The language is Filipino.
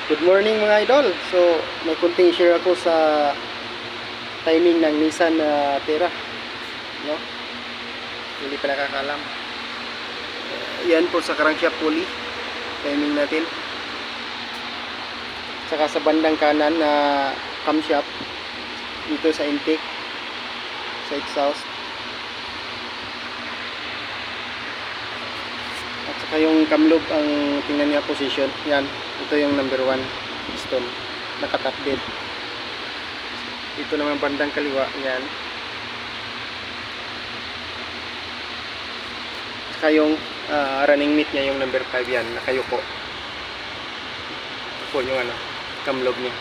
Good morning mga idol. So, may kunting share ako sa timing ng Nissan Terra, no? Hindi pa nakakalam. Yan po sa crankshaft pulley. Timing natin. Saka sa bandang kanan na camshaft dito sa intake, sa exhaust. At saka yung camlobe ang tingnan niya position. Yan. Ito yung number 1 piston, nakatap dead. Ito naman bandang kaliwa, yan. Saka yung running mate niya, yung number 5 yan, nakayuko. Ito po yung camlobe niya.